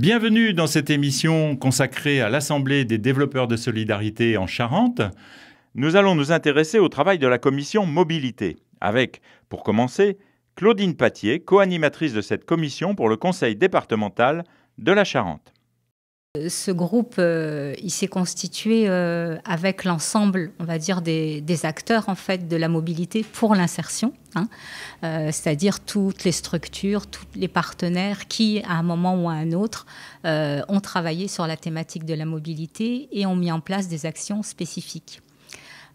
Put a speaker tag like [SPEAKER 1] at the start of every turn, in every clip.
[SPEAKER 1] Bienvenue dans cette émission consacrée à l'Assemblée des développeurs de solidarité en Charente. Nous allons nous intéresser au travail de la commission mobilité, avec, pour commencer, Claudine Pattier, co-animatrice de cette commission pour le conseil départemental de la Charente.
[SPEAKER 2] Ce groupe, il s'est constitué avec l'ensemble, on va dire, des acteurs en fait de la mobilité pour l'insertion, c'est-à-dire toutes les structures, tous les partenaires qui, à un moment ou à un autre, ont travaillé sur la thématique de la mobilité et ont mis en place des actions spécifiques.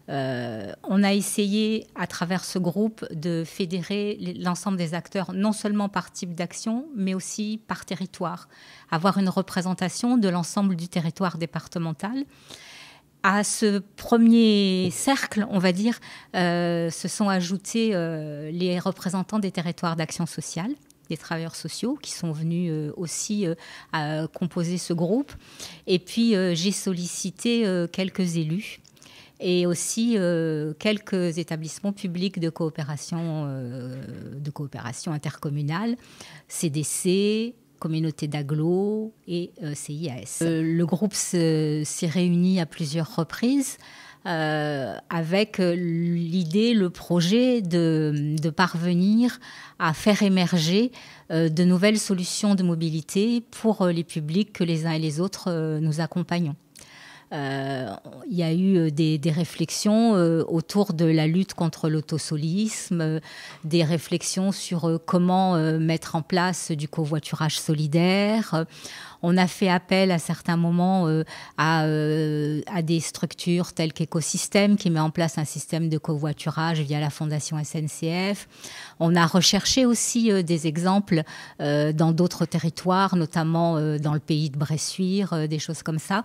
[SPEAKER 2] On a essayé, à travers ce groupe, de fédérer l'ensemble des acteurs, non seulement par type d'action, mais aussi par territoire. Avoir une représentation de l'ensemble du territoire départemental. À ce premier cercle, on va dire, se sont ajoutés les représentants des territoires d'action sociale, des travailleurs sociaux qui sont venus aussi composer ce groupe. Et puis, j'ai sollicité quelques élus et aussi quelques établissements publics de coopération intercommunale, CDC, communauté d'agglo et CIAS. Le groupe s'est réuni à plusieurs reprises avec l'idée, le projet de parvenir à faire émerger de nouvelles solutions de mobilité pour les publics que les uns et les autres nous accompagnons. Il y a eu des réflexions autour de la lutte contre l'autosolisme, des réflexions sur comment mettre en place du covoiturage solidaire. On a fait appel à certains moments à des structures telles qu'Écosystème qui met en place un système de covoiturage via la Fondation SNCF. On a recherché aussi des exemples dans d'autres territoires, notamment dans le pays de Bressuire, des choses comme ça.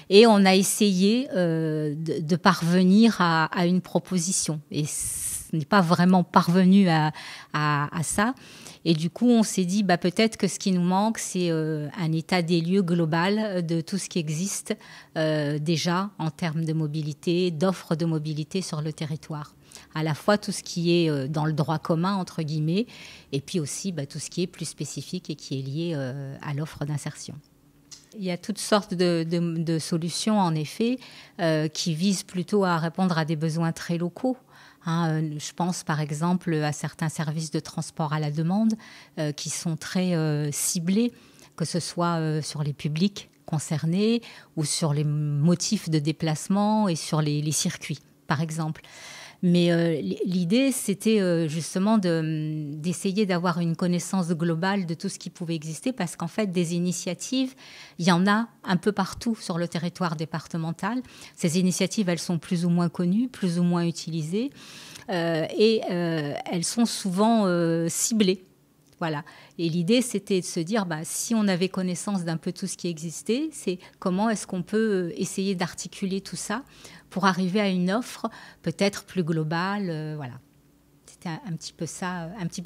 [SPEAKER 2] Et on a essayé de parvenir à une proposition. Et ce n'est pas vraiment parvenu à ça. Et du coup, on s'est dit, peut-être que ce qui nous manque, c'est un état des lieux global de tout ce qui existe déjà en termes de mobilité, d'offres de mobilité sur le territoire. À la fois tout ce qui est dans le droit commun, entre guillemets, et puis aussi tout ce qui est plus spécifique et qui est lié à l'offre d'insertion. Il y a toutes sortes de solutions, en effet, qui visent plutôt à répondre à des besoins très locaux. Je pense par exemple à certains services de transport à la demande qui sont très ciblés, que ce soit sur les publics concernés ou sur les motifs de déplacement et sur les circuits, par exemple. Mais l'idée, c'était justement d'essayer d'avoir une connaissance globale de tout ce qui pouvait exister, parce qu'en fait, des initiatives, il y en a un peu partout sur le territoire départemental. Ces initiatives, elles sont plus ou moins connues, plus ou moins utilisées, et elles sont souvent ciblées. Voilà. Et l'idée, c'était de se dire, si on avait connaissance d'un peu tout ce qui existait, c'est comment est-ce qu'on peut essayer d'articuler tout ça pour arriver à une offre peut-être plus globale. Voilà. C'était un petit peu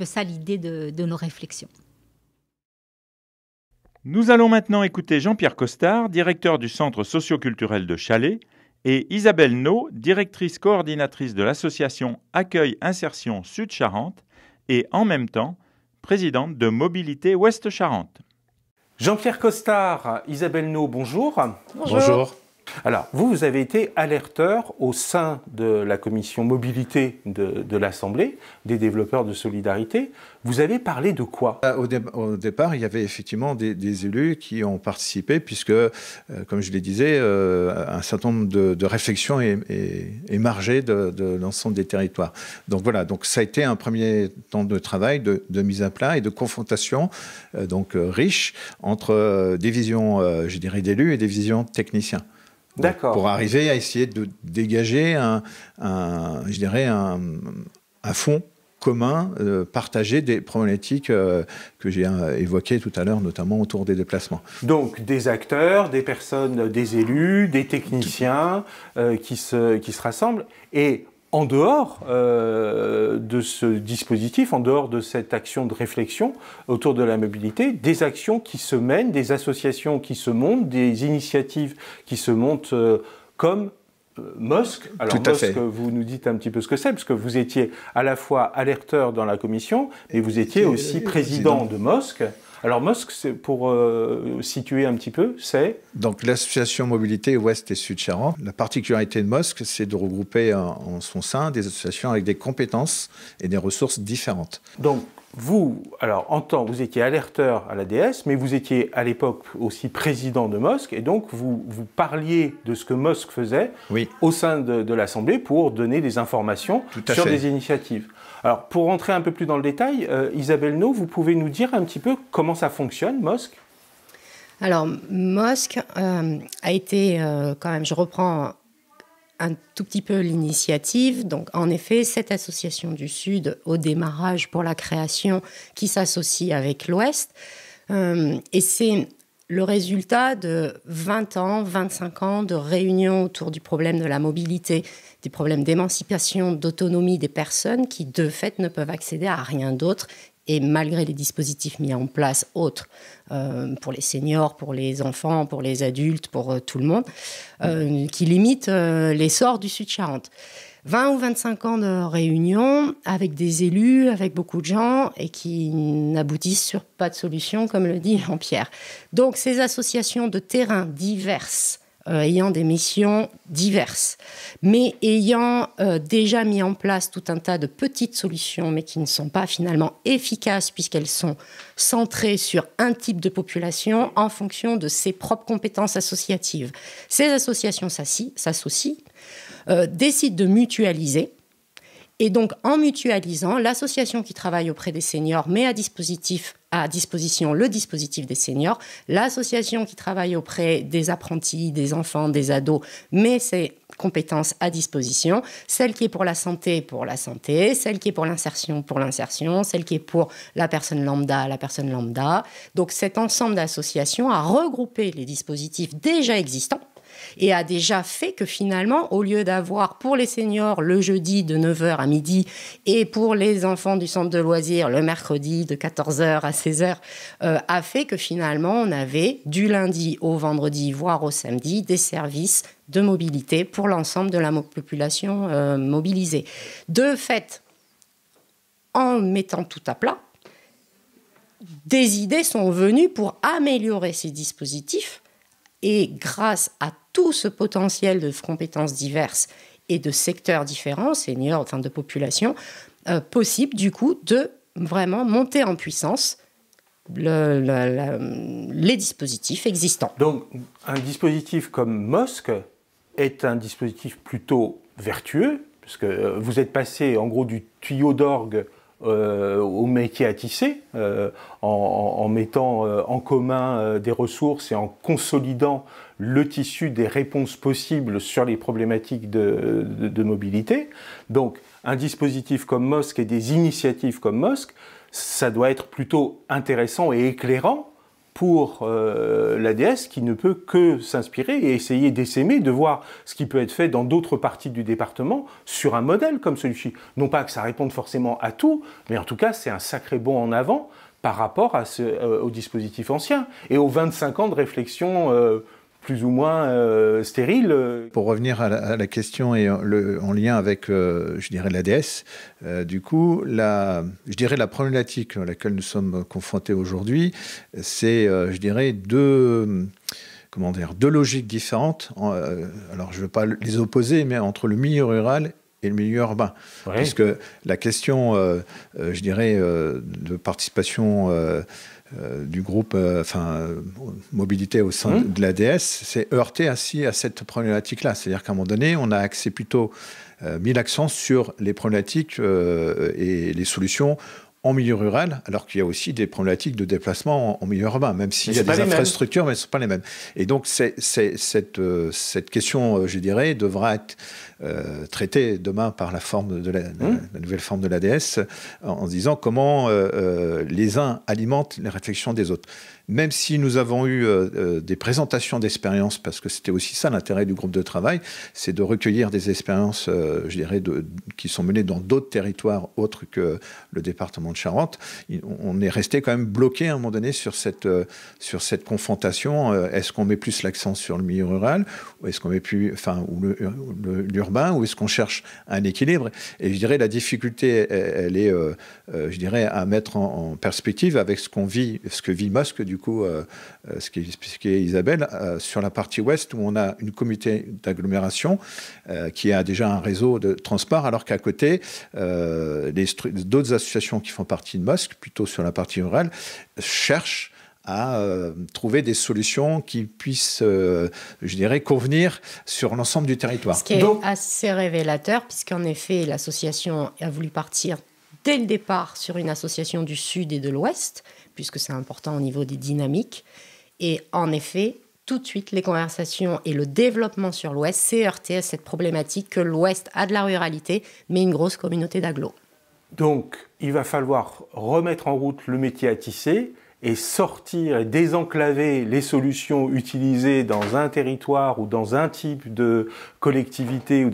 [SPEAKER 2] ça l'idée de nos réflexions.
[SPEAKER 1] Nous allons maintenant écouter Jean-Pierre Costard, directeur du Centre socio-culturel de Chalais, et Isabelle Naud, directrice coordinatrice de l'association Accueil Insertion Sud-Charente, et en même temps, présidente de Mobilité Ouest-Charente.
[SPEAKER 3] Jean-Pierre Costard, Isabelle Naud, bonjour.
[SPEAKER 4] Bonjour.
[SPEAKER 3] Alors, vous avez été alerteur au sein de la commission mobilité de l'Assemblée, des développeurs de solidarité. Vous avez parlé de quoi ?
[SPEAKER 4] Au départ, il y avait effectivement des élus qui ont participé, puisque, comme je le disais, un certain nombre de réflexions émergeaient de l'ensemble des territoires. Donc voilà, donc ça a été un premier temps de travail, de mise à plat et de confrontation riche entre des visions, je dirais, d'élus et des visions techniciens.
[SPEAKER 3] D'accord.
[SPEAKER 4] Pour arriver à essayer de dégager un fond commun, partagé des problématiques que j'ai évoquées tout à l'heure, notamment autour des déplacements.
[SPEAKER 3] Donc des acteurs, des personnes, des élus, des techniciens qui se rassemblent. Et en dehors de ce dispositif, en dehors de cette action de réflexion autour de la mobilité, des actions qui se mènent, des associations qui se montent, des initiatives qui se montent comme MOSC. Alors MOSC, vous nous dites un petit peu ce que c'est, parce que vous étiez à la fois alerteur dans la commission, et vous étiez aussi président de MOSC. Alors MOSC, pour situer un petit peu, c'est...
[SPEAKER 4] Donc l'association Mobilité Ouest et Sud-Charente, la particularité de MOSC, c'est de regrouper en son sein des associations avec des compétences et des ressources différentes.
[SPEAKER 3] Donc vous, alors vous étiez alerteur à l'ADS, mais vous étiez à l'époque aussi président de MOSC, et donc vous parliez de ce que MOSC faisait au sein de l'Assemblée pour donner des informations sur des initiatives. Alors pour rentrer un peu plus dans le détail, Isabelle No, vous pouvez nous dire un petit peu comment ça fonctionne, MOSC ?
[SPEAKER 5] Alors MOSC a été, quand même, je reprends un tout petit peu l'initiative. Donc, en effet, cette association du Sud, au démarrage pour la création, qui s'associe avec l'Ouest. Et c'est le résultat de 20 ans, 25 ans de réunions autour du problème de la mobilité, des problèmes d'émancipation, d'autonomie des personnes qui, de fait, ne peuvent accéder à rien d'autre. Et malgré les dispositifs mis en place autres, pour les seniors, pour les enfants, pour les adultes, pour tout le monde, qui limitent l'essor du Sud-Charente. 20 ou 25 ans de réunions avec des élus, avec beaucoup de gens, et qui n'aboutissent sur pas de solution, comme le dit Jean-Pierre. Donc ces associations de terrain diverses, ayant des missions diverses, mais ayant déjà mis en place tout un tas de petites solutions, mais qui ne sont pas finalement efficaces, puisqu'elles sont centrées sur un type de population en fonction de ses propres compétences associatives. Ces associations s'associent, décident de mutualiser. Et donc, en mutualisant, l'association qui travaille auprès des seniors met à disposition le dispositif des seniors. L'association qui travaille auprès des apprentis, des enfants, des ados, met ses compétences à disposition. Celle qui est pour la santé, celle qui est pour l'insertion, celle qui est pour la personne lambda. Donc, cet ensemble d'associations a regroupé les dispositifs déjà existants et a déjà fait que finalement, au lieu d'avoir pour les seniors le jeudi de 9h à midi et pour les enfants du centre de loisirs le mercredi de 14h à 16h, a fait que finalement, on avait du lundi au vendredi, voire au samedi, des services de mobilité pour l'ensemble de la population mobilisée. De fait, en mettant tout à plat, des idées sont venues pour améliorer ces dispositifs. Et grâce à tout ce potentiel de compétences diverses et de secteurs différents, seniors, enfin de population, possible du coup de vraiment monter en puissance les dispositifs existants.
[SPEAKER 3] Donc un dispositif comme MOSC est un dispositif plutôt vertueux, puisque vous êtes passé en gros du tuyau d'orgue au métier à tisser, en mettant en commun des ressources et en consolidant le tissu des réponses possibles sur les problématiques de mobilité. Donc, un dispositif comme MOSC et des initiatives comme MOSC, ça doit être plutôt intéressant et éclairant pour l'ADS qui ne peut que s'inspirer et essayer d'essaimer, de voir ce qui peut être fait dans d'autres parties du département sur un modèle comme celui-ci. Non pas que ça réponde forcément à tout, mais en tout cas, c'est un sacré bond en avant par rapport au dispositif ancien et aux 25 ans de réflexion plus ou moins stérile.
[SPEAKER 4] Pour revenir à la question et en lien avec, je dirais, l'ADS, du coup, la problématique à laquelle nous sommes confrontés aujourd'hui, c'est, je dirais, deux logiques différentes. Alors, je ne veux pas les opposer, mais entre le milieu rural et le milieu urbain. Ouais. Puisque la question, je dirais, de participation du groupe mobilité au sein de l'ADS s'est heurté ainsi à cette problématique-là. C'est-à-dire qu'à un moment donné, on a axé plutôt mis l'accent sur les problématiques et les solutions en milieu rural, alors qu'il y a aussi des problématiques de déplacement en milieu urbain, même s'il y a des infrastructures, mais ce ne sont pas les mêmes. Et donc, cette question, je dirais, devra être traitée demain par la nouvelle forme de l'ADS, en se disant comment les uns alimentent les réflexions des autres. même si nous avons eu des présentations d'expériences, parce que c'était aussi ça l'intérêt du groupe de travail, c'est de recueillir des expériences, je dirais, qui sont menées dans d'autres territoires autres que le département de Charente. On est resté quand même bloqué à un moment donné sur cette confrontation. Est-ce qu'on met plus l'accent sur le milieu rural, ou est-ce qu'on met plus, enfin, ou l'urbain, ou est-ce qu'on cherche un équilibre? Et je dirais la difficulté, elle est, je dirais, à mettre en perspective avec ce que vit Mosque, du coup, ce qui expliquait Isabelle, sur la partie ouest, où on a une communauté d'agglomération qui a déjà un réseau de transport, alors qu'à côté, d'autres associations qui font partie de Mosque, plutôt sur la partie rurale, cherchent à trouver des solutions qui puissent, je dirais, convenir sur l'ensemble du territoire.
[SPEAKER 5] Ce qui est assez révélateur, puisqu'en effet, l'association a voulu partir dès le départ sur une association du Sud et de l'Ouest, puisque c'est important au niveau des dynamiques. Et en effet, tout de suite, les conversations et le développement sur l'Ouest s'est heurté à cette problématique que l'Ouest a de la ruralité, mais une grosse communauté d'agglos.
[SPEAKER 3] Donc, il va falloir remettre en route le métier à tisser et sortir et désenclaver les solutions utilisées dans un territoire ou dans un type de collectivité ou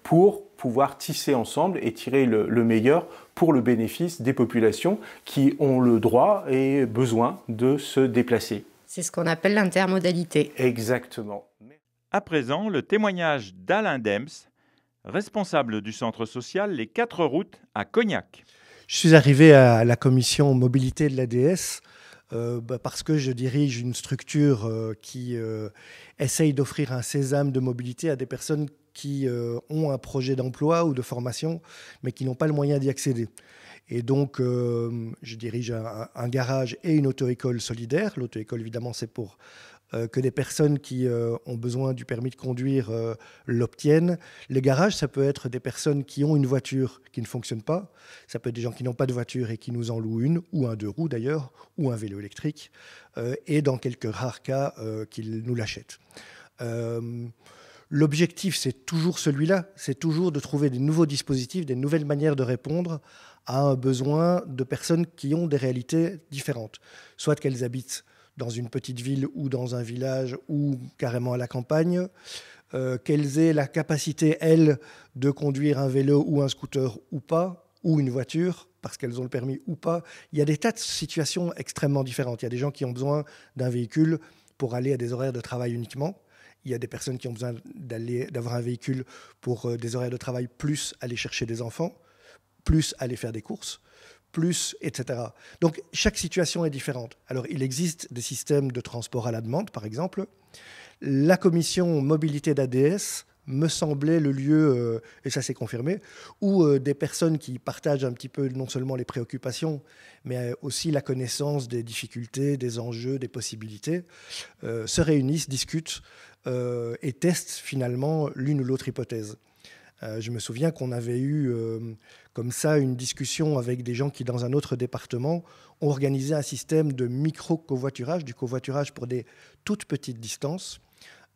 [SPEAKER 3] pour pouvoir tisser ensemble et tirer le meilleur pour le bénéfice des populations qui ont le droit et besoin de se déplacer.
[SPEAKER 5] C'est ce qu'on appelle l'intermodalité.
[SPEAKER 3] Exactement.
[SPEAKER 1] À présent, le témoignage d'Alain Dems, responsable du centre social Les 4 Routes à Cognac.
[SPEAKER 6] Je suis arrivé à la commission mobilité de l'ADS parce que je dirige une structure qui essaye d'offrir un sésame de mobilité à des personnes qui ont un projet d'emploi ou de formation, mais qui n'ont pas le moyen d'y accéder. Et donc, je dirige un garage et une auto-école solidaire. L'auto-école, évidemment, c'est pour que des personnes qui ont besoin du permis de conduire l'obtiennent. Les garages, ça peut être des personnes qui ont une voiture qui ne fonctionne pas. Ça peut être des gens qui n'ont pas de voiture et qui nous en louent une, ou un 2 roues d'ailleurs, ou un vélo électrique. Et dans quelques rares cas, qu'ils nous l'achètent. L'objectif, c'est toujours celui-là. C'est toujours de trouver des nouveaux dispositifs, des nouvelles manières de répondre à un besoin de personnes qui ont des réalités différentes. Soit qu'elles habitent dans une petite ville ou dans un village ou carrément à la campagne, qu'elles aient la capacité, elles, de conduire un vélo ou un scooter ou pas, ou une voiture, parce qu'elles ont le permis ou pas. Il y a des tas de situations extrêmement différentes. Il y a des gens qui ont besoin d'un véhicule pour aller à des horaires de travail uniquement. Il y a des personnes qui ont besoin d'avoir un véhicule pour des horaires de travail, plus aller chercher des enfants, plus aller faire des courses, plus, etc. Donc, chaque situation est différente. Alors, il existe des systèmes de transport à la demande, par exemple. La commission mobilité d'ADS me semblait le lieu, et ça s'est confirmé, où des personnes qui partagent un petit peu non seulement les préoccupations, mais aussi la connaissance des difficultés, des enjeux, des possibilités, se réunissent, discutent et testent finalement l'une ou l'autre hypothèse. Je me souviens qu'on avait eu comme ça une discussion avec des gens qui, dans un autre département, ont organisé un système de micro-covoiturage, du covoiturage pour des toutes petites distances.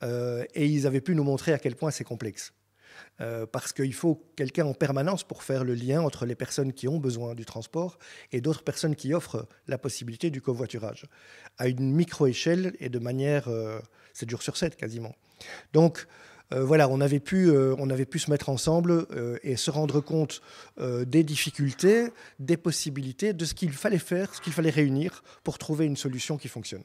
[SPEAKER 6] Et ils avaient pu nous montrer à quel point c'est complexe. Parce qu'il faut quelqu'un en permanence pour faire le lien entre les personnes qui ont besoin du transport et d'autres personnes qui offrent la possibilité du covoiturage, à une micro-échelle et de manière 7 jours sur 7 quasiment. Donc, voilà, on avait pu se mettre ensemble et se rendre compte des difficultés, des possibilités, de ce qu'il fallait faire, ce qu'il fallait réunir pour trouver une solution qui fonctionne.